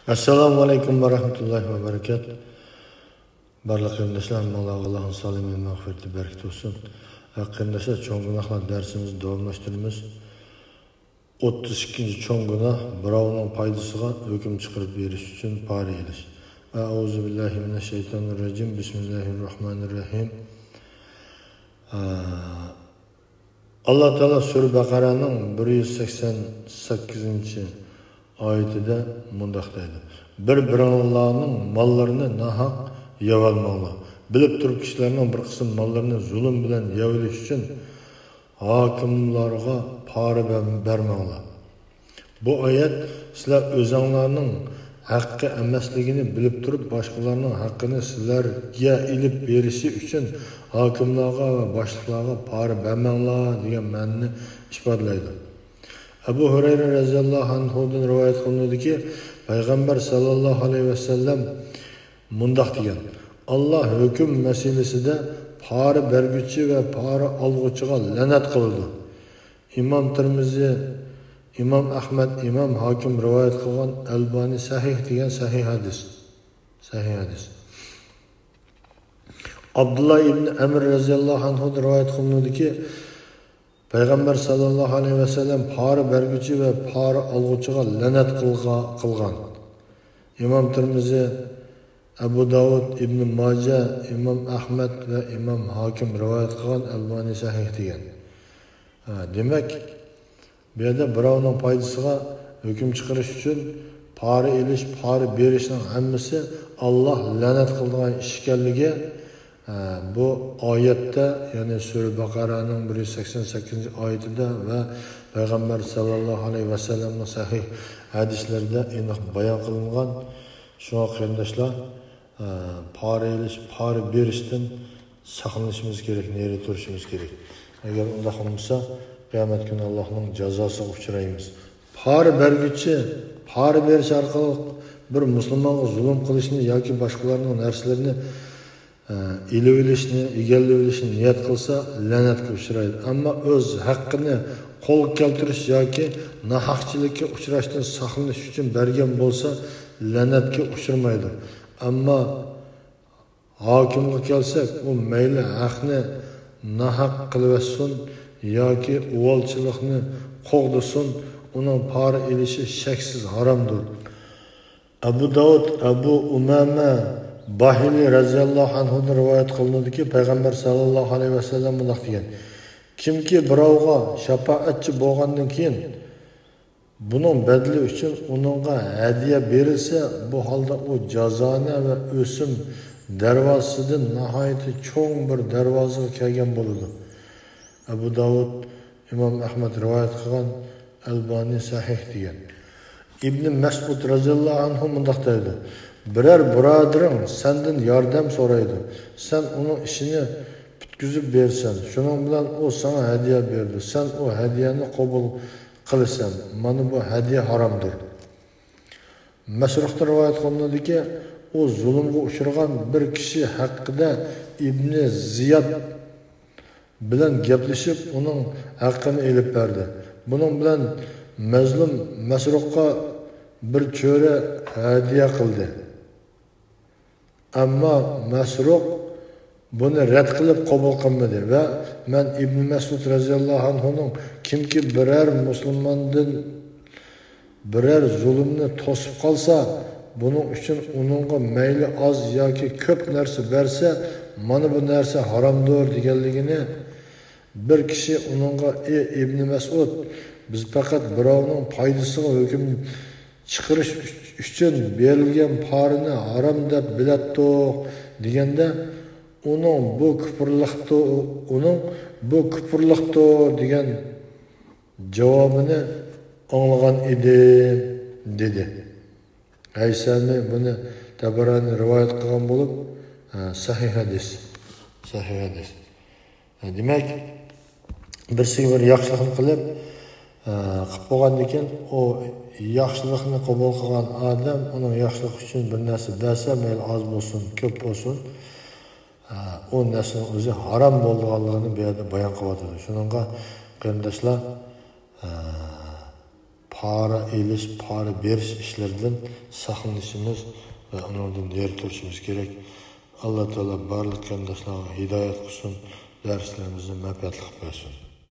Assalomu alaykum va rahmatullohi va barakatuh. Barliq qarindoshlar, Allohning salomini mag'firati barakat olsun. Qarindoshlar, cho'ng gunohlar darsimizni davomlashtiramiz. 32-chi cho'ng gunoh birovning foydasiga hukm chiqarib berish uchun pora elish. A'udzu billahi minash shaytonir rojim. Bismillahirrohmanirrohim. Alloh taolo sura Baqaraning 188-chi oyatida mundaq deydi. Bir-biringlarning mollarini nahaq yevalmanglar. Bilib turib kishilarning bir qism mollarini zulm bilan yevilish uchun hokimlarga pora bermanglar. Bu oyat sizlar o'zinglarning haqqi emasligini bilib turib boshqalarning haqqini sizlarga ilib berishi uchun hokimlarga va boshliqlarga pora bermanglar degan ma'noni ifodalaydi. Abu Hurayra radhiyallohu anhudan rivoyat qilinadiki, Payg'ambar sallallohu alayhi vasallam mundaq degan: Alloh hukm masalasida pora berguchi va pora olg'uchiga la'nat qildi. Imom Tirmizi, Imom Ahmad, Imom Hokim rivoyat qilgan Albani sahih degan sahih hadis. Abdullah ibn Amr radhiyallohu anhu rivoyat qilinadiki, Payg'ambar sallallohu alayhi vasallam pora berguchi va pora olg'uchiga la'nat qilgan. Imom Tirmizi, Abu Davud, Ibn Majah, Imom Ahmad va Imom Hokim rivoyat qilgan Albani sahih degan. Demak, bu yerda birovning foydasiga hukm chiqarish uchun pora elish, pora berishning hammasi Alloh la'nat qilgan ish ekanligi bu oyatda, ya'ni sura Baqaraning 188-oyatida va Payg'ambar sallallohu alayhi vasallamning sahih hadislarida aniq bayon qilingan. Shunga qarindoshlar, pora elish, pora berishdan saqlanishimiz kerak, neri turishimiz kerak. Agar unday bo'lmasa, qiyomat kuni Allohning jazosiga uchraymiz. Pora berguchi, pora berish orqali bir musulmonga zulm qilishni yoki boshqalarning narsalarini ilib olishni, egallab olishni niyat qilsa la'natga uchraydi. Ammo o'z haqqini qo'lga keltirish yoki nahaqchilikka uchrashdan saqlanish uchun bergan bo'lsa la'natga uchramaydi. Ammo hokimga kelsak, u mayli haqni nahaq qilvasin yoki uvolchilikni qo'g'disin, uning pora elishi shaksiz haromdir. Abu Davud, Abu Umama Bahili radhiyallohu anhu rivoyat qilinadiki, Payg'ambar sallallohu alayhi vasallam bunday degan: Kimki birovga shafaatchi bo'lgandan keyin buning badli uchun uningga hadiya berilsa, bu holda u jazona va o'sim darvozasidan nihoyatda cho'ng bir darvozaga kelgan bo'ladi. Abu Davud, Imom Ahmad rivoyat qilgan, Albani sahih degan. Ibn Mas'ud radhiyallohu anhu bunday deydi: Biror birodaring sendan yordam so'raydi. Sen uning ishini bitkizib bersan, shuning bilan u sana hadiya berdi. Sen o hadiyani qabul qilasan. Mana bu hadiya haromdir. Masruhda rivoyat qilinadiki, u zulmga uchragan bir kishi haqida Ibn Ziyad bilan gaplashib, uning haqqini elib berdi. Buning bilan mazlum Masruhga bir cho'ra hadiya qildi. Ammo Masruh buni rad qilib qabul qilmadi va men Ibn Mas'ud radhiyallohu anhuning kimki biror musulmondan biror zulmni to'sib qolsa, buning uchun uningga mayli oz yoki ko'p narsa bersa, mana bu narsa haromdir deganligini bir kishi uningga: "Ey Ibn Mas'ud, biz faqat birovning foydasiga hukm chiqarish uchun berilgan porani harom deb bilatdik" deganda, uning bu kufrlikdir degan javobini anglagan edim dedi. Haysami buni Tabarani rivoyat qilgan bo'lib, sahih hadis. Demak, birsiga bir yaxshilik qilib qo'ygandan keyin o yaxshilikni qabul qilgan odam uning yaxshilik uchun bir narsa bersa, mayli oz bo'lsin, ko'p bo'lsin, o narsaning o'zi harom bo'lganligini bu yerda bayon qilyapti. Shuningga qarindoshlar, para elish, para berish ishlaridan saqlanishimiz va onlardan yer turishimiz kerak. Allah Teala barliq qardoshlarga hidoyat qilsin, darslarimizni manfaatli qilib bersin.